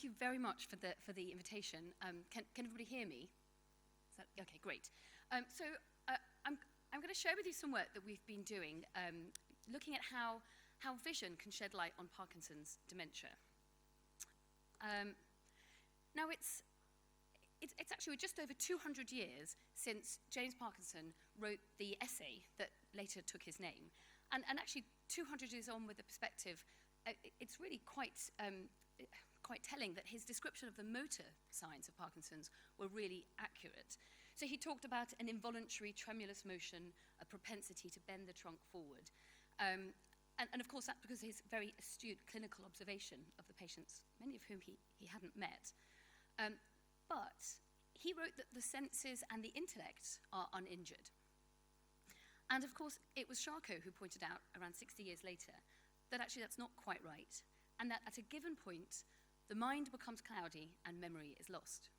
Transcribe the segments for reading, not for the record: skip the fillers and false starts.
thank you very much for the invitation. Can everybody hear me? Okay, great. I'm going to share with you some work that we've been doing, looking at how vision can shed light on Parkinson's dementia. Now it's actually just over 200 years since James Parkinson wrote the essay that later took his name. And actually 200 years on with the perspective, it's really quite telling that his description of the motor signs of Parkinson's were really accurate. So he talked about an involuntary tremulous motion, a propensity to bend the trunk forward. And of course that's because of his very astute clinical observation of the patients, many of whom he hadn't met. But he wrote that the senses and the intellect are uninjured. And of course, it was Charcot who pointed out around 60 years later that actually that's not quite right, and that at a given point, the mind becomes cloudy and memory is lost.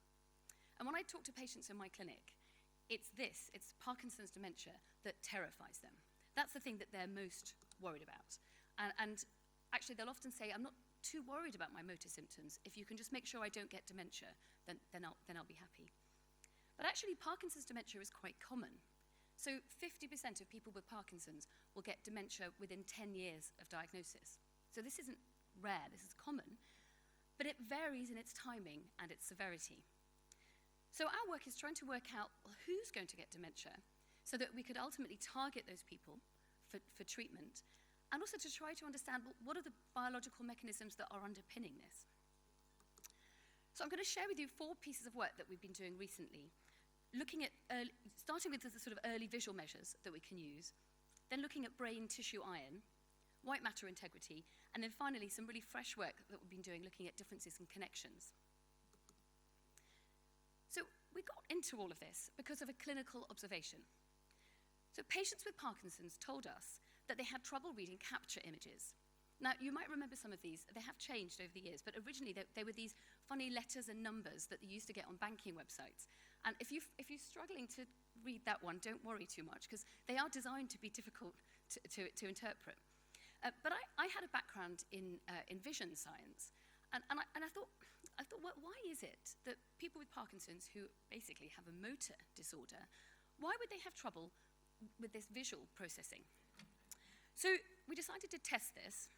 And when I talk to patients in my clinic, it's Parkinson's dementia that terrifies them. That's the thing that they're most worried about. And actually, they'll often say, I'm not too worried about my motor symptoms. If you can just make sure I don't get dementia, then I'll be happy. But actually, Parkinson's dementia is quite common. So 50% of people with Parkinson's will get dementia within 10 years of diagnosis. So this isn't rare, this is common, but it varies in its timing and its severity. So our work is trying to work out, well, who's going to get dementia so that we could ultimately target those people for treatment, and also to try to understand, well, what are the biological mechanisms that are underpinning this. So I'm going to share with you 4 pieces of work that we've been doing recently, looking at, starting with the sort of early visual measures that we can use, then looking at brain tissue iron, white matter integrity, and then finally some really fresh work that we've been doing looking at differences in connections. So we got into all of this because of a clinical observation. So patients with Parkinson's told us that they had trouble reading capture images. Now, you might remember some of these. They have changed over the years, but originally they were these funny letters and numbers that you used to get on banking websites. And if you're struggling to read that one, don't worry too much, because they are designed to be difficult to interpret. But I had a background in vision science, and I thought, well, why is it that people with Parkinson's who basically have a motor disorder, why would they have trouble with this visual processing? So we decided to test this.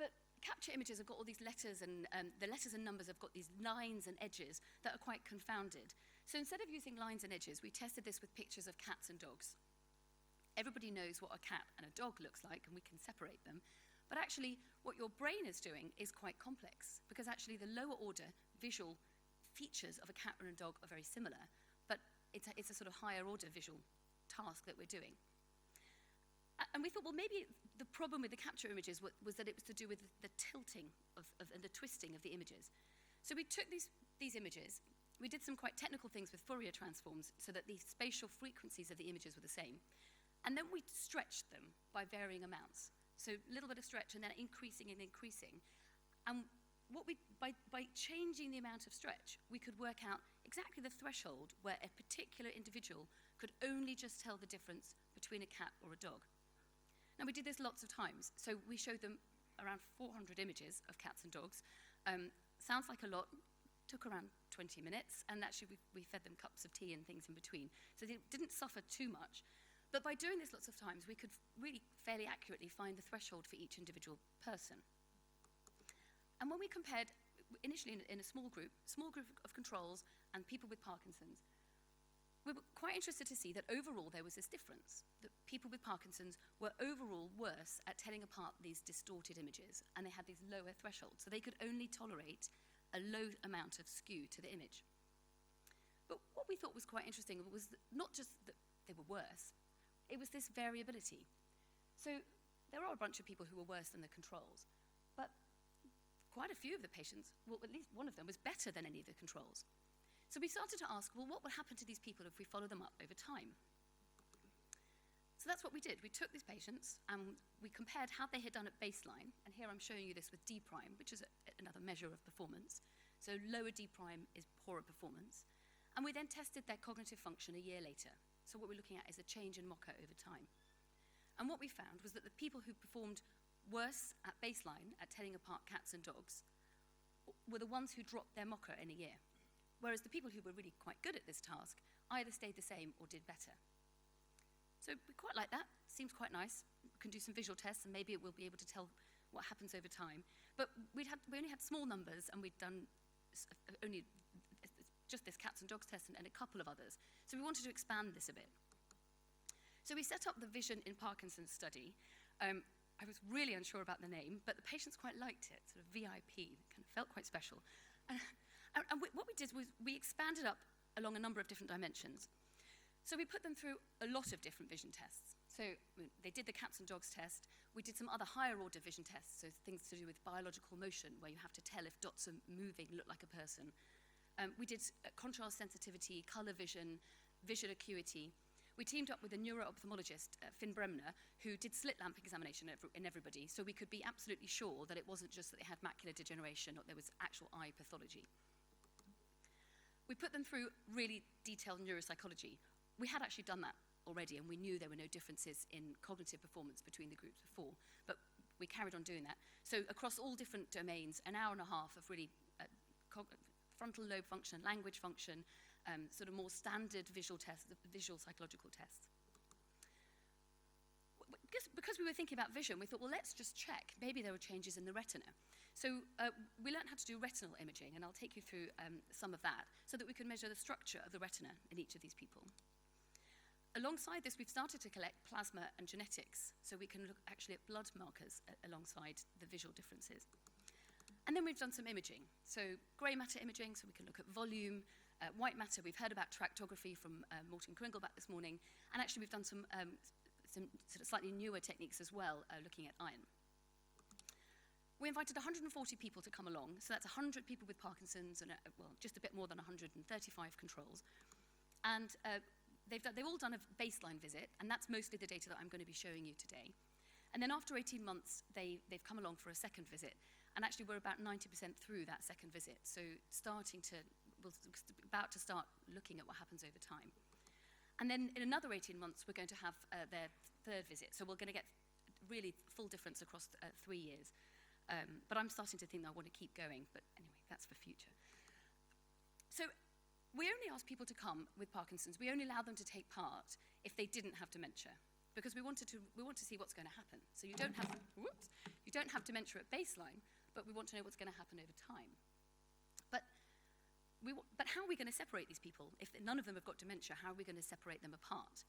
But capture images have got all these letters, and the letters and numbers have got these lines and edges that are quite confounded. So instead of using lines and edges, we tested this with pictures of cats and dogs. Everybody knows what a cat and a dog looks like, and we can separate them. But actually, what your brain is doing is quite complex, because actually the lower order visual features of a cat and a dog are very similar, but it's a sort of higher order visual task that we're doing. And we thought, well, maybe the problem with the capture images was that it was to do with the tilting and the twisting of the images. So we took these images, we did some quite technical things with Fourier transforms so that the spatial frequencies of the images were the same. And then we stretched them by varying amounts. So a little bit of stretch and then increasing and increasing. And by changing the amount of stretch, we could work out exactly the threshold where a particular individual could only just tell the difference between a cat or a dog. Now, we did this lots of times. So we showed them around 400 images of cats and dogs. Sounds like a lot, took around 20 minutes, and actually we fed them cups of tea and things in between. So they didn't suffer too much. But by doing this lots of times, we could really fairly accurately find the threshold for each individual person. And when we compared, initially in a small group of controls and people with Parkinson's, we were quite interested to see that overall there was this difference, that people with Parkinson's were overall worse at telling apart these distorted images, and they had these lower thresholds, so they could only tolerate a low amount of skew to the image. But what we thought was quite interesting was not just that they were worse, it was this variability. So there are a bunch of people who were worse than the controls, but quite a few of the patients, well, at least one of them was better than any of the controls. So we started to ask, well, what would happen to these people if we follow them up over time? So that's what we did. We took these patients and we compared how they had done at baseline. And here I'm showing you this with D prime, which is another measure of performance. So lower D prime is poorer performance. And we then tested their cognitive function a year later. So what we're looking at is a change in MoCA over time. And what we found was that the people who performed worse at baseline at telling apart cats and dogs were the ones who dropped their mocha in a year, whereas the people who were really quite good at this task either stayed the same or did better. So we quite like that. Seems quite nice. We can do some visual tests, and maybe we'll be able to tell what happens over time. But we only had small numbers, and we'd done only just this cats and dogs test and a couple of others. So we wanted to expand this a bit. So we set up the Vision in Parkinson's study. I was really unsure about the name, but the patients quite liked it, sort of VIP. It kind of felt quite special. And what we did was we expanded up along a number of different dimensions. So we put them through a lot of different vision tests. So they did the cats and dogs test. We did some other higher order vision tests, so things to do with biological motion, where you have to tell if dots are moving, look like a person. We did contrast sensitivity, color vision, visual acuity. We teamed up with a neuro-ophthalmologist, Finn Bremner, who did slit lamp examination in everybody, so we could be absolutely sure that it wasn't just that they had macular degeneration or there was actual eye pathology. We put them through really detailed neuropsychology. We had actually done that already, and we knew there were no differences in cognitive performance between the groups before, but we carried on doing that. So across all different domains, an hour and a half of really frontal lobe function, language function, sort of more standard visual tests, visual psychological tests. Because we were thinking about vision, we thought, well, let's just check. Maybe there were changes in the retina. So we learned how to do retinal imaging, and I'll take you through some of that, so that we can measure the structure of the retina in each of these people. Alongside this, we've started to collect plasma and genetics, so we can look actually at blood markers alongside the visual differences. And then we've done some imaging. So grey matter imaging, so we can look at volume. White matter, we've heard about tractography from Morten Kringelbach this morning, and actually we've done some sort of slightly newer techniques as well, looking at iron. We invited 140 people to come along, so that's 100 people with Parkinson's and, well, just a bit more than 135 controls. And they've all done a baseline visit, and that's mostly the data that I'm going to be showing you today. And then after 18 months, they've come along for a second visit, and actually we're about 90% through that second visit, so we're about to start looking at what happens over time. And then in another 18 months, we're going to have their third visit, so we're going to get really full difference across 3 years. But I'm starting to think that I want to keep going, but anyway, that's for future. So we only ask people to come with Parkinson's. We only allow them to take part if they didn't have dementia, because we want to see what's going to happen. So you don't have dementia at baseline, but we want to know what's going to happen over time. But how are we going to separate these people? If none of them have got dementia, how are we going to separate them apart?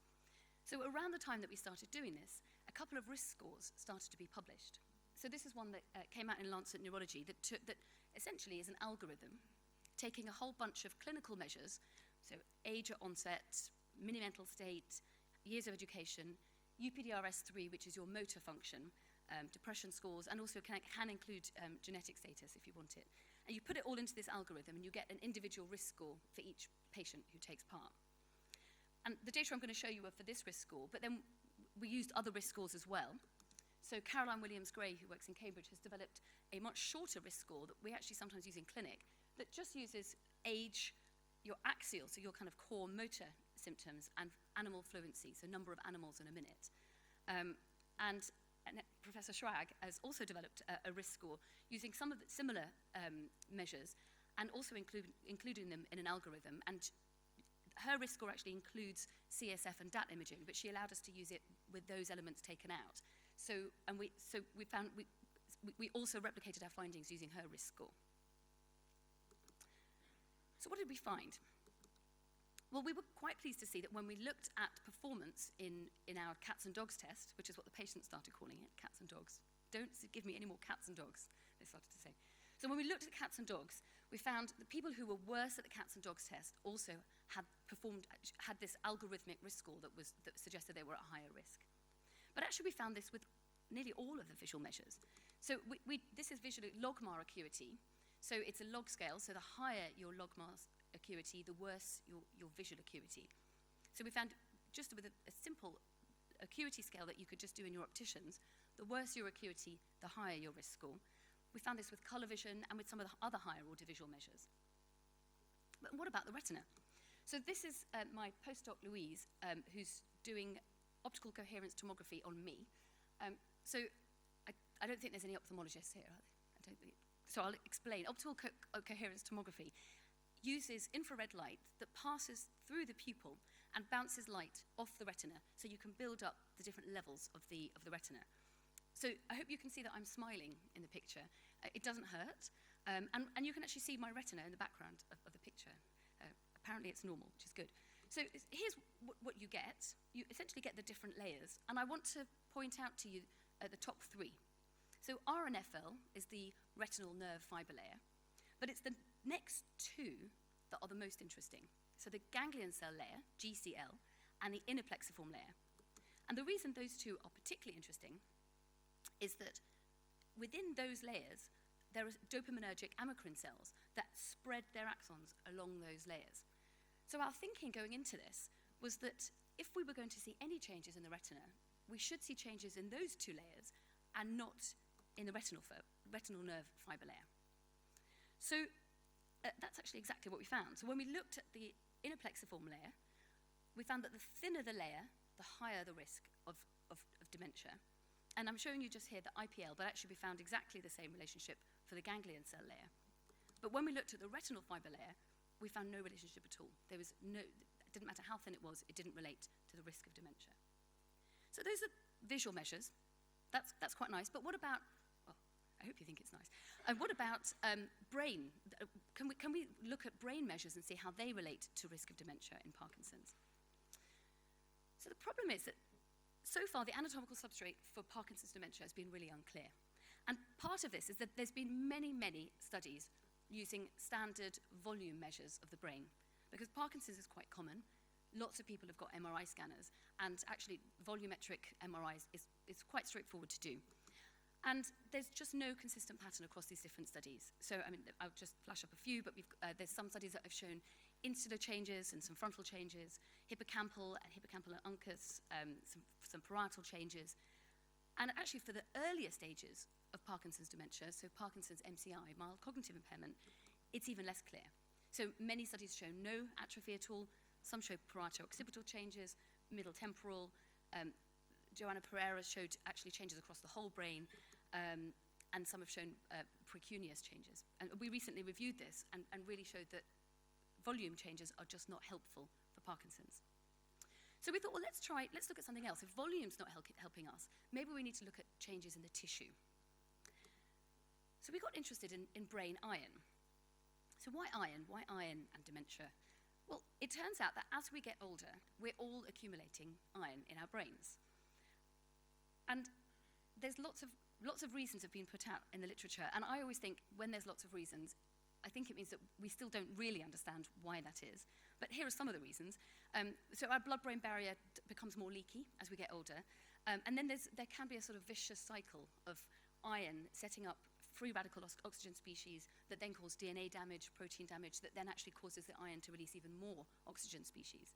So around the time that we started doing this, a couple of risk scores started to be published. So this is one that came out in Lancet Neurology that essentially is an algorithm taking a whole bunch of clinical measures, so age at onset, mini-mental state, years of education, UPDRS3, which is your motor function, depression scores, and also can include genetic status if you want it. And you put it all into this algorithm, and you get an individual risk score for each patient who takes part. And the data I'm going to show you are for this risk score, but then we used other risk scores as well. So Caroline Williams-Gray, who works in Cambridge, has developed a much shorter risk score that we actually sometimes use in clinic that just uses age, your axial, so your kind of core motor symptoms, and animal fluency, so number of animals in a minute. And Professor Schrag has also developed a risk score using some of the similar measures and also including them in an algorithm. And her risk score actually includes CSF and DAT imaging, but she allowed us to use it with those elements taken out. So we also replicated our findings using her risk score. So what did we find? Well, we were quite pleased to see that when we looked at performance in our cats and dogs test, which is what the patients started calling it, cats and dogs. Don't give me any more cats and dogs, they started to say. So when we looked at cats and dogs, we found the people who were worse at the cats and dogs test also had this algorithmic risk score that suggested they were at higher risk. But actually we found this with nearly all of the visual measures. So this is visual logMAR acuity. So it's a log scale, so the higher your logMAR acuity, the worse your visual acuity. So we found, just with a simple acuity scale that you could just do in your opticians, the worse your acuity, the higher your risk score. We found this with colour vision and with some of the other higher order visual measures. But what about the retina? So this is my postdoc Louise, who's doing optical coherence tomography on me. So I don't think there's any ophthalmologists here, are there? So I'll explain. Optical coherence tomography uses infrared light that passes through the pupil and bounces light off the retina, so you can build up the different levels of the retina. So I hope you can see that I'm smiling in the picture. It doesn't hurt, and you can actually see my retina in the background of the picture. Apparently it's normal, which is good. So here's what you get. You essentially get the different layers, and I want to point out to you the top three. So RNFL is the retinal nerve fiber layer, but it's the next two that are the most interesting. So the ganglion cell layer, GCL, and the inner plexiform layer. And the reason those two are particularly interesting is that within those layers, there are dopaminergic amacrine cells that spread their axons along those layers. So our thinking going into this was that if we were going to see any changes in the retina, we should see changes in those two layers and not in the retinal nerve fiber layer. So that's actually exactly what we found. So when we looked at the inner plexiform layer, we found that the thinner the layer, the higher the risk of dementia. And I'm showing you just here the IPL, but actually we found exactly the same relationship for the ganglion cell layer. But when we looked at the retinal fiber layer, we found no relationship at all. It didn't matter how thin it was, it didn't relate to the risk of dementia. So those are visual measures. That's quite nice, but what about, well, I hope you think it's nice. What about brain? Can we look at brain measures and see how they relate to risk of dementia in Parkinson's? So the problem is that so far the anatomical substrate for Parkinson's dementia has been really unclear. And part of this is that there's been many, many studies using standard volume measures of the brain, because Parkinson's is quite common. Lots of people have got MRI scanners, and actually volumetric MRIs is quite straightforward to do. And there's just no consistent pattern across these different studies. So, I mean, I'll just flash up a few, but there's some studies that have shown insular changes and some frontal changes, hippocampal and uncus, some parietal changes. And actually, for the earlier stages of Parkinson's dementia, so Parkinson's MCI, mild cognitive impairment, it's even less clear. So many studies show no atrophy at all. Some show parieto-occipital changes, middle temporal. Joanna Pereira showed actually changes across the whole brain, and some have shown precuneus changes. And we recently reviewed this and really showed that volume changes are just not helpful for Parkinson's. So we thought, well, let's look at something else. If volume's not helping us, maybe we need to look at changes in the tissue. So we got interested in brain iron. So why iron? Why iron and dementia? Well, it turns out that as we get older, we're all accumulating iron in our brains. And there's lots of reasons have been put out in the literature, and I always think when there's lots of reasons, I think it means that we still don't really understand why that is. But here are some of the reasons. So our blood-brain barrier becomes more leaky as we get older, and then there can be a sort of vicious cycle of iron setting up free radical oxygen species that then cause DNA damage, protein damage, that then actually causes the iron to release even more oxygen species.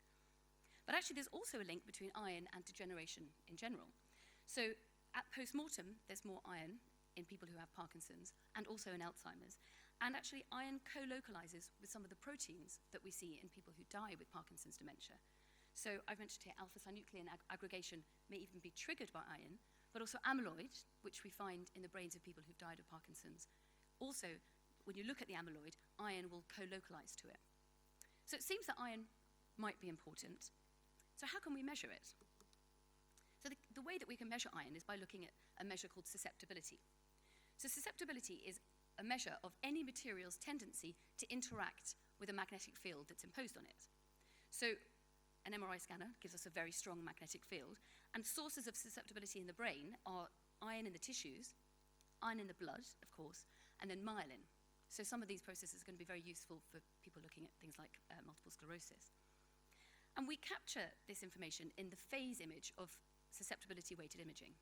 But actually there's also a link between iron and degeneration in general. So at post-mortem, there's more iron in people who have Parkinson's and also in Alzheimer's. And actually iron co-localizes with some of the proteins that we see in people who die with Parkinson's dementia. So I've mentioned here alpha-synuclein aggregation may even be triggered by iron, but also amyloid, which we find in the brains of people who've died of Parkinson's. Also, when you look at the amyloid, iron will co-localize to it. So it seems that iron might be important. So how can we measure it? So the way that we can measure iron is by looking at a measure called susceptibility. So susceptibility is a measure of any material's tendency to interact with a magnetic field that's imposed on it. So an MRI scanner gives us a very strong magnetic field, and sources of susceptibility in the brain are iron in the tissues, iron in the blood, of course, and then myelin. So some of these processes are going to be very useful for people looking at things like multiple sclerosis. And we capture this information in the phase image of susceptibility-weighted imaging,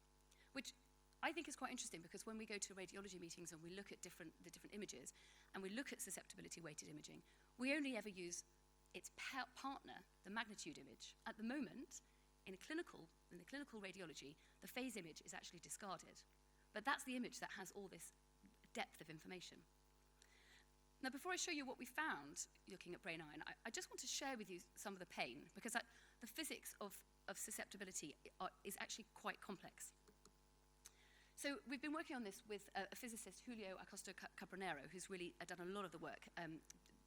which I think is quite interesting, because when we go to radiology meetings and we look at the different images, and we look at susceptibility-weighted imaging, we only ever use its partner, the magnitude image. At the moment, in the clinical radiology, the phase image is actually discarded. But that's the image that has all this depth of information. Now, before I show you what we found looking at brain iron, I just want to share with you some of the pain, because the physics of susceptibility is actually quite complex. So we've been working on this with a physicist, Julio Acosta Capronero, who's really done a lot of the work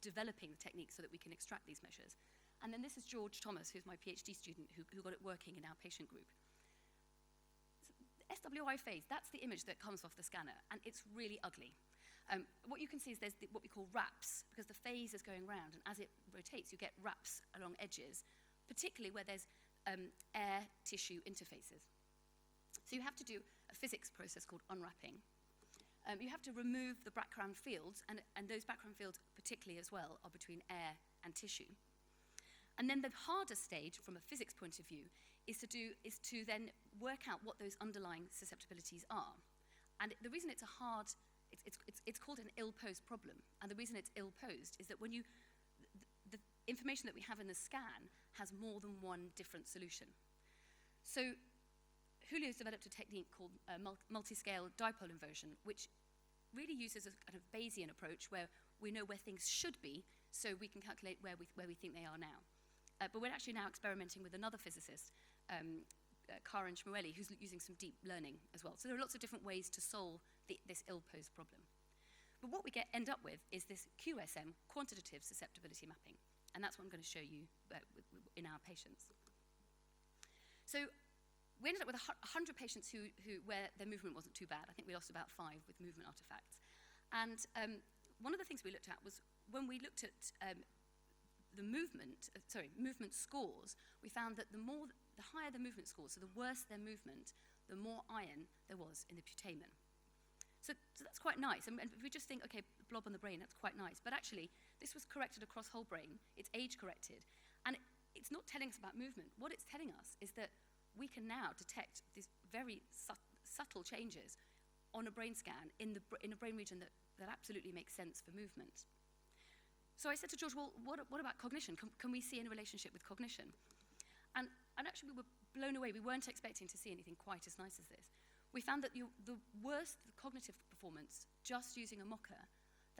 developing the techniques so that we can extract these measures. And then this is George Thomas, who's my PhD student, who got it working in our patient group. So the SWI phase, that's the image that comes off the scanner, and it's really ugly. What you can see is there's what we call wraps, because the phase is going round, and as it rotates, you get wraps along edges, particularly where there's air-tissue interfaces. So you have to do a physics process called unwrapping. You have to remove the background fields, and those background fields particularly as well are between air and tissue. And then the harder stage from a physics point of view is to then work out what those underlying susceptibilities are. And the reason it's it's called an ill-posed problem. And the reason it's ill-posed is that when the information that we have in the scan has more than one different solution. So Julio's developed a technique called multi-scale dipole inversion, which really uses a kind of Bayesian approach where we know where things should be, so we can calculate where we think they are now. But we're actually now experimenting with another physicist, Karin Schmueli, who's using some deep learning as well. So there are lots of different ways to solve this ill-posed problem. But what we end up with is this QSM, quantitative susceptibility mapping. And that's what I'm going to show you in our patients. So we ended up with 100 patients where their movement wasn't too bad. I think we lost about 5 with movement artifacts. And one of the things we looked at was when we looked at the movement scores, we found that the higher the movement scores, so the worse their movement, the more iron there was in the putamen. So that's quite nice. And if we just think, okay, blob on the brain, that's quite nice. But actually, this was corrected across whole brain. It's age corrected. And it's not telling us about movement. What it's telling us is that we can now detect these very subtle changes on a brain scan in a brain region that absolutely makes sense for movement. So I said to George, well, what about cognition? Can we see any relationship with cognition? And actually we were blown away. We weren't expecting to see anything quite as nice as this. We found that the worse the cognitive performance, just using a mocker,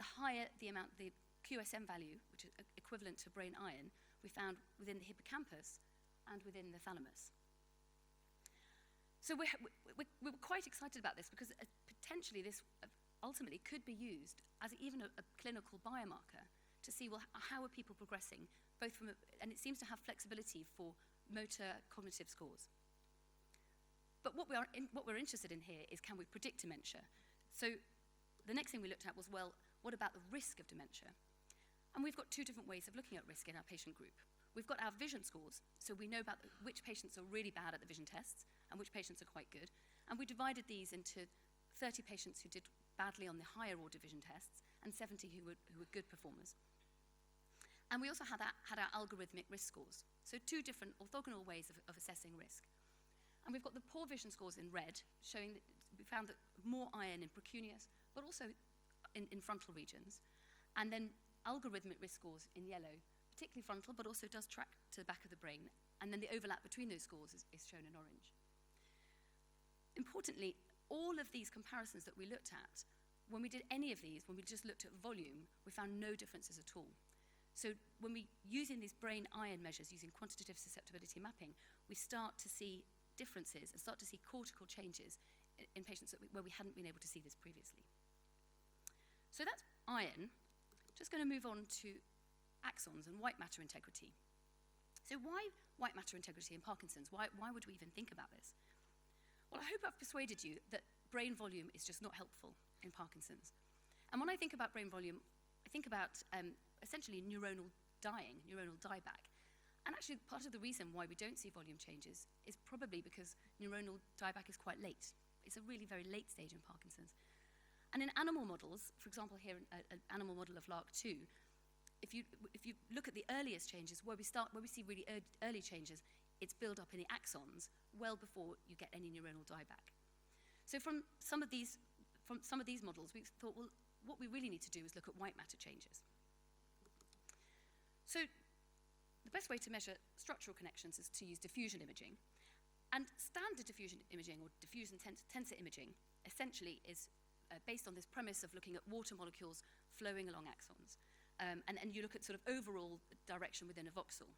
the higher the QSM value, which is equivalent to brain iron, we found within the hippocampus and within the thalamus. So we were quite excited about this because potentially this ultimately could be used as even a clinical biomarker to see, well, how are people progressing, and it seems to have flexibility for motor cognitive scores. But what we're interested in here is, can we predict dementia? So the next thing we looked at was, well, what about the risk of dementia? And we've got 2 different ways of looking at risk in our patient group. We've got our vision scores, so we know about which patients are really bad at the vision tests and which patients are quite good. And we divided these into 30 patients who did badly on the higher order vision tests and 70 who were good performers. And we also had our algorithmic risk scores. So 2 different orthogonal ways of assessing risk. And we've got the poor vision scores in red, showing that we found that more iron in precuneus, but also in frontal regions. And then algorithmic risk scores in yellow, particularly frontal, but also does track to the back of the brain. And then the overlap between those scores is shown in orange. Importantly, all of these comparisons that we looked at, when we did any of these, when we just looked at volume, we found no differences at all. So when we using these brain iron measures, using quantitative susceptibility mapping, we start to see differences and start to see cortical changes in patients where we hadn't been able to see this previously. So that's iron. Just going to move on to axons and white matter integrity. So why white matter integrity in Parkinson's? Why would we even think about this? Well, I hope I've persuaded you that brain volume is just not helpful in Parkinson's. And when I think about brain volume, I think about essentially neuronal dying, neuronal dieback. And actually, part of the reason why we don't see volume changes is probably because neuronal dieback is quite late. It's a really very late stage in Parkinson's. And in animal models, for example, here an animal model of LRRK2, if you look at the earliest changes, where we see really early changes, it's build up in the axons well before you get any neuronal dieback. So from some of these models, we thought, well, what we really need to do is look at white matter changes. So the best way to measure structural connections is to use diffusion imaging. And standard diffusion imaging, or diffusion tensor imaging, essentially is based on this premise of looking at water molecules flowing along axons. And you look at sort of overall direction within a voxel.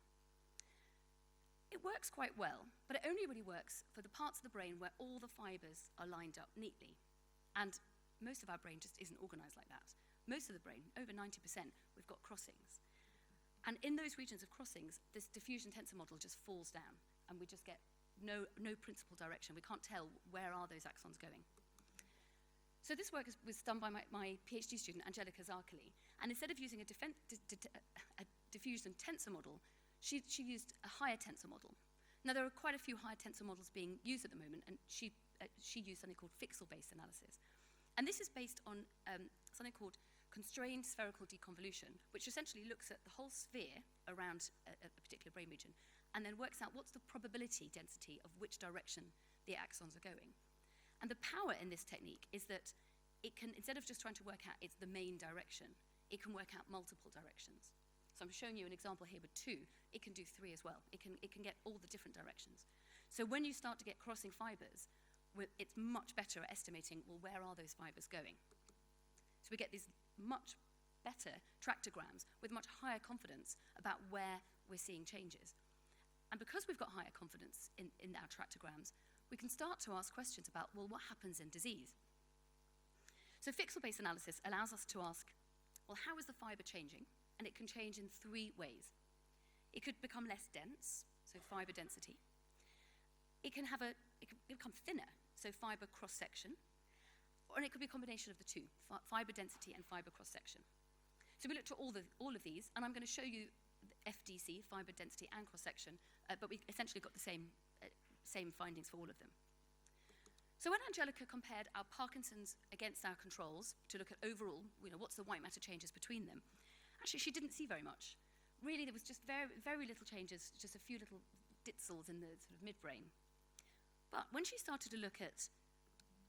It works quite well, but it only really works for the parts of the brain where all the fibers are lined up neatly. And most of our brain just isn't organized like that. Most of the brain, over 90%, we've got crossings. And in those regions of crossings, this diffusion tensor model just falls down, and we just get no principal direction. We can't tell where are those axons going. So this work was done by my PhD student, Angelica Zarkali, and instead of using a diffusion tensor model, she used a higher tensor model. Now, there are quite a few higher tensor models being used at the moment, and she used something called pixel-based analysis. And this is based on something called constrained spherical deconvolution, which essentially looks at the whole sphere around a particular brain region, and then works out what's the probability density of which direction the axons are going. And the power in this technique is that it can, instead of just trying to work out it's the main direction, it can work out multiple directions. So I'm showing you an example here with 2. It can do 3 as well. It can get all the different directions. So when you start to get crossing fibers, it's much better at estimating, well, where are those fibers going? So we get these much better tractograms with much higher confidence about where we're seeing changes. And because we've got higher confidence in our tractograms, we can start to ask questions about, well, what happens in disease? So pixel-based analysis allows us to ask, well, how is the fiber changing? And it can change in 3 ways. It could become less dense, so fiber density. It can become thinner, so fiber cross-section. Or it could be a combination of the 2, fiber density and fiber cross-section. So we looked at all of these, and I'm going to show you the FDC, fiber density and cross-section, but we essentially got the same findings for all of them. So when Angelica compared our Parkinson's against our controls to look at overall, what's the white matter changes between them, actually she didn't see very much. Really, there was just very, very little changes, just a few little ditzels in the sort of midbrain. But when she started to look at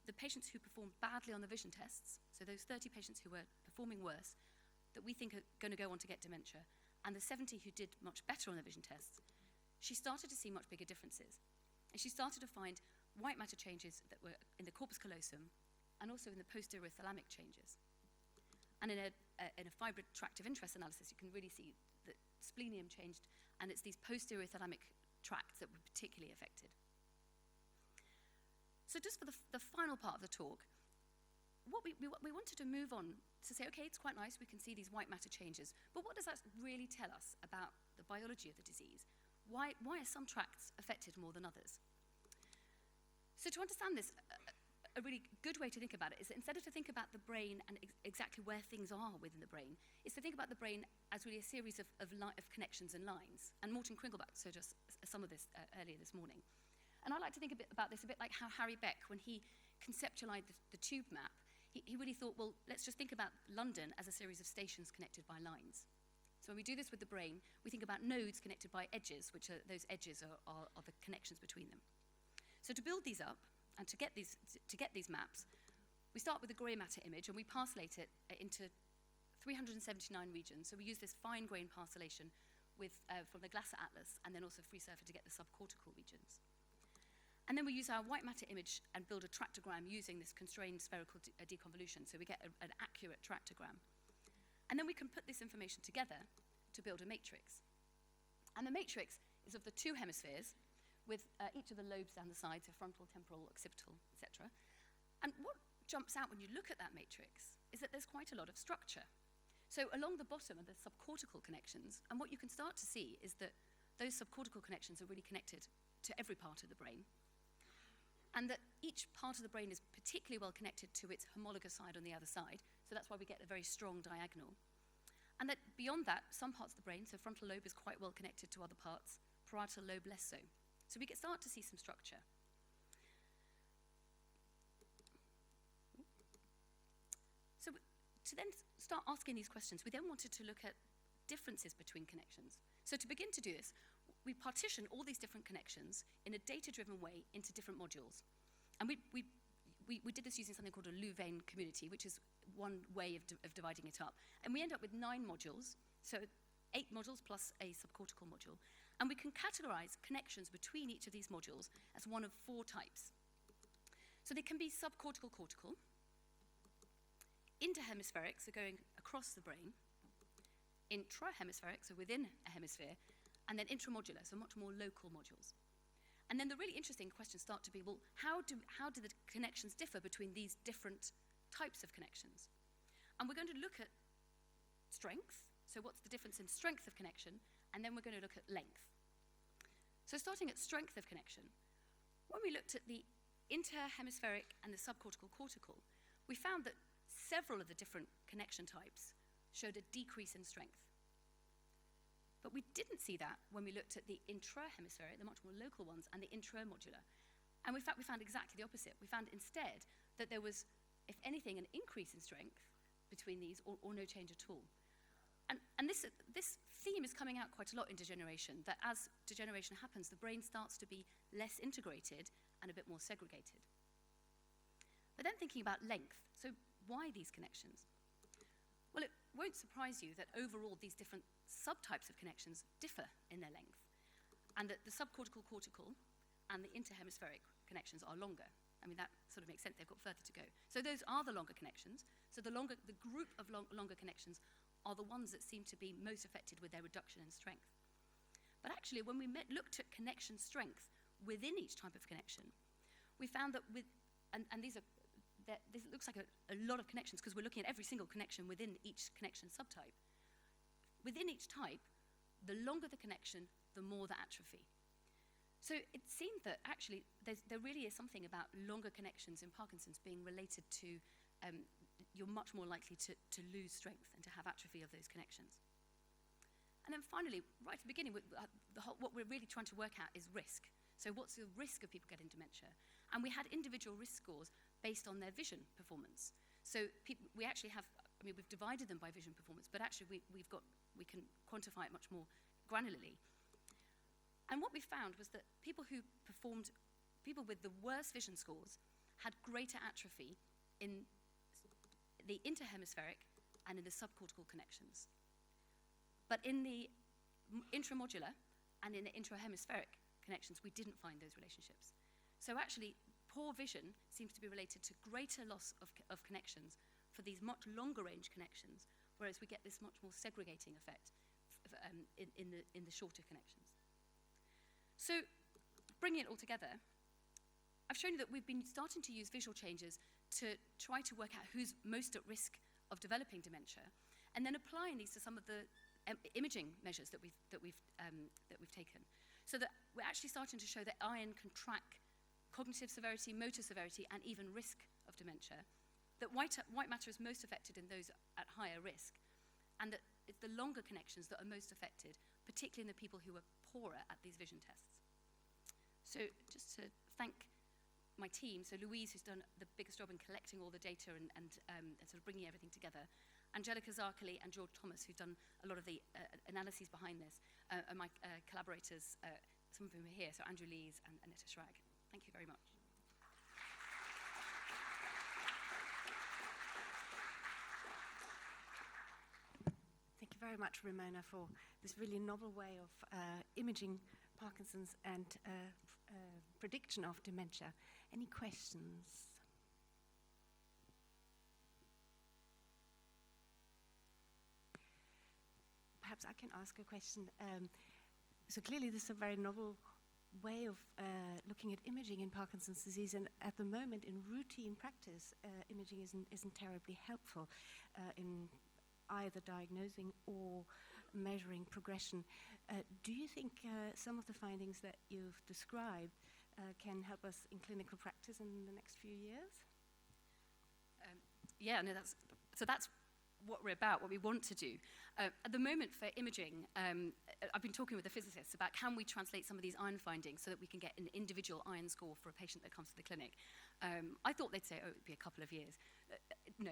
the patients who performed badly on the vision tests, so those 30 patients who were performing worse, that we think are going to go on to get dementia, and the 70 who did much better on the vision tests, she started to see much bigger differences. And she started to find white matter changes that were in the corpus callosum and also in the posterior thalamic changes. And in a fiber tract of interest analysis, you can really see that splenium changed, and it's these posterior thalamic tracts that were particularly affected. So just for the final part of the talk, we wanted to move on to say, okay, it's quite nice, we can see these white matter changes, but what does that really tell us about the biology of the disease? Why are some tracts affected more than others? So to understand this, a really good way to think about it is that instead of to think about the brain and exactly where things are within the brain, is to think about the brain as really a series of connections and lines. And Morten Kringelbach showed us some of this earlier this morning. And I like to think about this a bit like how Harry Beck, when he conceptualized the tube map, he really thought, well, let's just think about London as a series of stations connected by lines. So when we do this with the brain, we think about nodes connected by edges, which are those edges are the connections between them. So to build these up and to get these maps, we start with a grey matter image and we parcellate it into 379 regions. So we use this fine-grained parcellation from the Glasser Atlas and then also FreeSurfer to get the subcortical regions. And then we use our white matter image and build a tractogram using this constrained spherical deconvolution, so we get an accurate tractogram. And then we can put this information together to build a matrix. And the matrix is of the 2 hemispheres with each of the lobes down the side, so frontal, temporal, occipital, etc. And what jumps out when you look at that matrix is that there's quite a lot of structure. So along the bottom are the subcortical connections, and what you can start to see is that those subcortical connections are really connected to every part of the brain, and that each part of the brain is particularly well connected to its homologous side on the other side, so that's why we get a very strong diagonal. And that beyond that, some parts of the brain, so frontal lobe is quite well connected to other parts, parietal lobe less so. So we start to see some structure. So to then start asking these questions, we then wanted to look at differences between connections. So to begin to do this, we partition all these different connections in a data-driven way into different modules. And we did this using something called a Louvain community, which is one way of dividing it up. And we end up with 9 modules, so 8 modules plus a subcortical module. And we can categorize connections between each of these modules as one of 4 types. So they can be subcortical-cortical, interhemispheric, so going across the brain, intrahemispheric, so within a hemisphere, and then intramodular, so much more local modules. And then the really interesting questions start to be, well, how do the connections differ between these different types of connections? And we're going to look at strength, so what's the difference in strength of connection, and then we're going to look at length. So starting at strength of connection, when we looked at the interhemispheric and the subcortical cortical, we found that several of the different connection types showed a decrease in strength. But we didn't see that when we looked at the intrahemispheric, the much more local ones, and the intramodular. And in fact, we found exactly the opposite. We found instead that there was, if anything, an increase in strength between these, or no change at all. And this theme is coming out quite a lot in degeneration, that as degeneration happens, the brain starts to be less integrated and a bit more segregated. But then thinking about length, so why these connections? Well, it won't surprise you that overall these different subtypes of connections differ in their length, and that the subcortical cortical and the interhemispheric connections are longer. I mean, that sort of makes sense, they've got further to go. So those are the longer connections. So the group of longer connections are the ones that seem to be most affected with their reduction in strength. But actually, when we looked at connection strength within each type of connection, we found that this looks like a lot of connections because we're looking at every single connection within each connection subtype. Within each type, the longer the connection, the more the atrophy. So it seemed that actually there really is something about longer connections in Parkinson's being related to you're much more likely to lose strength and to have atrophy of those connections. And then finally, right at the beginning, what we're really trying to work out is risk. So what's the risk of people getting dementia? And we had individual risk scores based on their vision performance. So we actually have, we've divided them by vision performance, but actually we can quantify it much more granularly. And what we found was that people with the worst vision scores had greater atrophy in the interhemispheric and in the subcortical connections. But in the intramodular and in the intrahemispheric connections, we didn't find those relationships. So actually, poor vision seems to be related to greater loss of connections for these much longer range connections, whereas we get this much more segregating effect in the shorter connections. So bringing it all together, I've shown you that we've been starting to use visual changes to try to work out who's most at risk of developing dementia, and then applying these to some of the imaging measures that we've taken, so that we're actually starting to show that iron can track cognitive severity, motor severity, and even risk of dementia. That white matter is most affected in those at higher risk, and that it's the longer connections that are most affected, particularly in the people who are poorer at these vision tests. So just to thank my team, so Louise, who's done the biggest job in collecting all the data and sort of bringing everything together, Angelica Zarkali and George Thomas, who've done a lot of the analyses behind this, and my collaborators, some of whom are here, so Andrew Lees and Anetta Schrag. Thank you very much. Thank you very much, Rimona, for this really novel way of imaging Parkinson's and prediction of dementia. Any questions? Perhaps I can ask a question. So clearly this is a very novel way of looking at imaging in Parkinson's disease, and at the moment in routine practice, imaging isn't terribly helpful in either diagnosing or measuring progression. Do you think some of the findings that you've described can help us in clinical practice in the next few years? Yeah, no, that's what we're about, what we want to do. At the moment for imaging, I've been talking with the physicists about can we translate some of these iron findings so that we can get an individual iron score for a patient that comes to the clinic. I thought they'd say, oh, it would be a couple of years. No,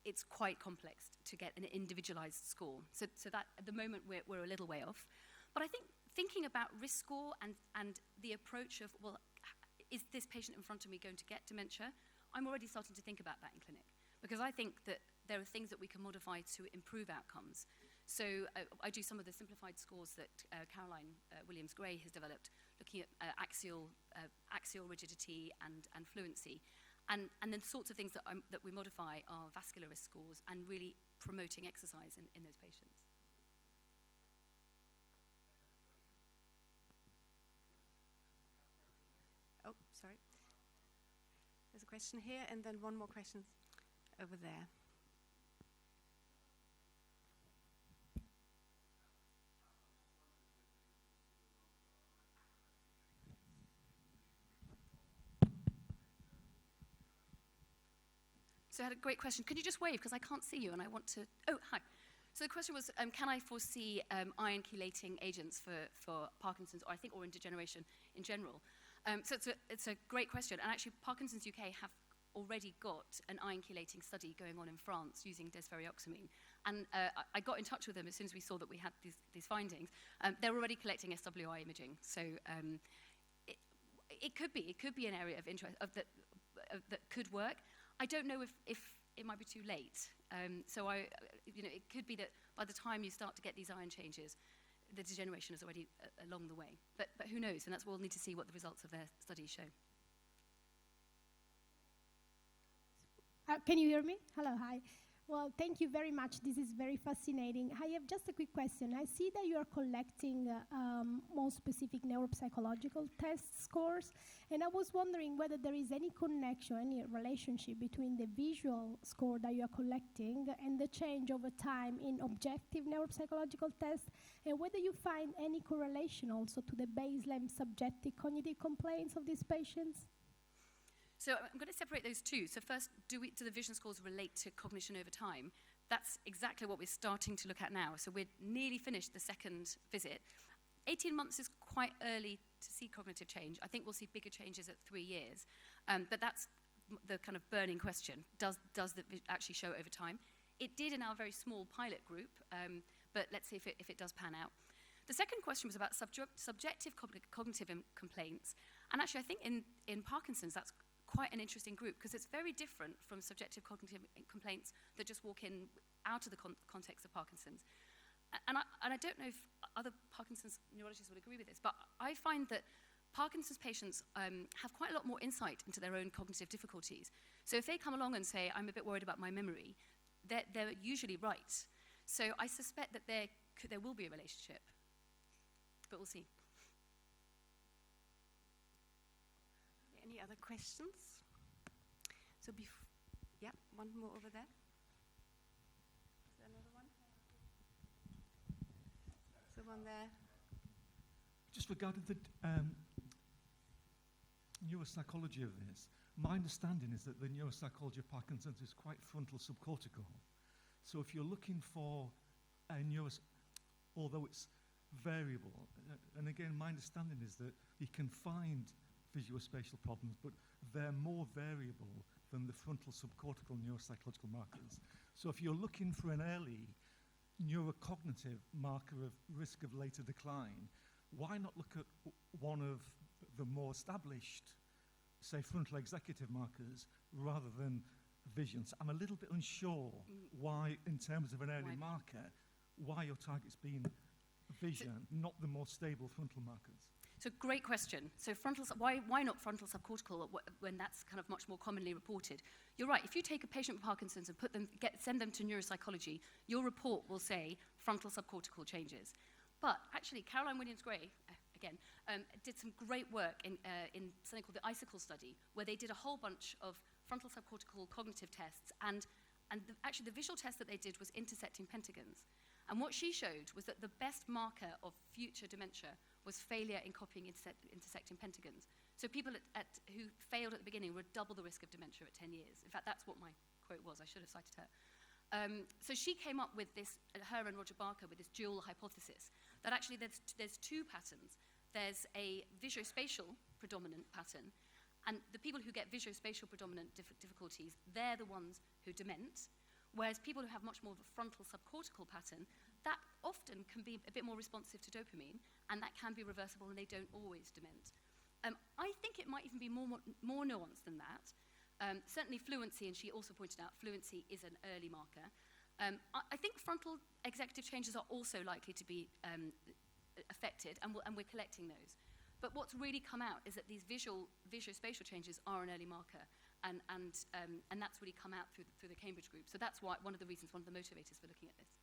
it's quite complex to get an individualized score. So that at the moment we're a little way off. But I think thinking about risk score and the approach of, well, is this patient in front of me going to get dementia? I'm already starting to think about that in clinic, because I think that there are things that we can modify to improve outcomes. So I do some of the simplified scores that Caroline Williams-Gray has developed, looking at axial rigidity and fluency. And then sorts of things that we modify are vascular risk scores and really promoting exercise in those patients. question here, and then one more question over there. So I had a great question. Could you just wave, because I can't see you and I want to... Oh, hi. So the question was, can I foresee iron chelating agents for Parkinson's, or in degeneration in general? So it's a great question. And actually, Parkinson's UK have already got an iron chelating study going on in France using desferrioxamine. And I got in touch with them as soon as we saw that we had these findings. They're already collecting SWI imaging. So it could be an area of interest that could work. I don't know if it might be too late. So it could be that by the time you start to get these iron changes, the degeneration is already along the way. But who knows? And that's what we'll need to see what the results of their studies show. Can you hear me? Hello, hi. Well, thank you very much. This is very fascinating. I have just a quick question. I see that you are collecting more specific neuropsychological test scores, and I was wondering whether there is any connection, any relationship between the visual score that you are collecting and the change over time in objective neuropsychological tests, and whether you find any correlation also to the baseline subjective cognitive complaints of these patients. So I'm going to separate those two. So first, do the vision scores relate to cognition over time? That's exactly what we're starting to look at now. So we're nearly finished the second visit. 18 months is quite early to see cognitive change. I think we'll see bigger changes at 3 years. But that's the kind of burning question. Does it actually show over time? It did in our very small pilot group, but let's see if it does pan out. The second question was about subjective cognitive complaints. And actually, I think in Parkinson's, that's quite an interesting group, because it's very different from subjective cognitive complaints that just walk in out of the context of Parkinson's. And I don't know if other Parkinson's neurologists would agree with this, but I find that Parkinson's patients have quite a lot more insight into their own cognitive difficulties. So if they come along and say, I'm a bit worried about my memory, they're usually right. So I suspect that there will be a relationship, but we'll see. Any other questions? So, yeah, one more over there. Is there another one? So one there. Just regarding the neuropsychology of this, my understanding is that the neuropsychology of Parkinson's is quite frontal subcortical. So if you're looking for a although it's variable, and again, my understanding is that you can find visuospatial problems, but they're more variable than the frontal subcortical neuropsychological markers. So if you're looking for an early neurocognitive marker of risk of later decline, why not look at one of the more established, say, frontal executive markers rather than vision? So I'm a little bit unsure why, in terms of an early marker, why your target's been vision, not the more stable frontal markers. So great question. So why not frontal subcortical when that's kind of much more commonly reported? You're right. If you take a patient with Parkinson's and send them to neuropsychology, your report will say frontal subcortical changes. But actually, Caroline Williams-Gray, again, did some great work in something called the Icicle study, where they did a whole bunch of frontal subcortical cognitive tests, and actually the visual test that they did was intersecting pentagons. And what she showed was that the best marker of future dementia was failure in copying intersecting pentagons. So people who failed at the beginning were double the risk of dementia at 10 years. In fact, that's what my quote was. I should have cited her. So she came up with this, her and Roger Barker, with this dual hypothesis, that actually there's two patterns. There's a visuospatial predominant pattern, and the people who get visuospatial predominant difficulties, they're the ones who dement, whereas people who have much more of a frontal subcortical pattern, that often can be a bit more responsive to dopamine, and that can be reversible, and they don't always dement. I think it might even be more nuanced than that. Certainly fluency, and she also pointed out, fluency is an early marker. I think frontal executive changes are also likely to be affected, and we're collecting those. But what's really come out is that these visuospatial changes are an early marker, and that's really come out through the Cambridge group. So that's one of the reasons, one of the motivators for looking at this.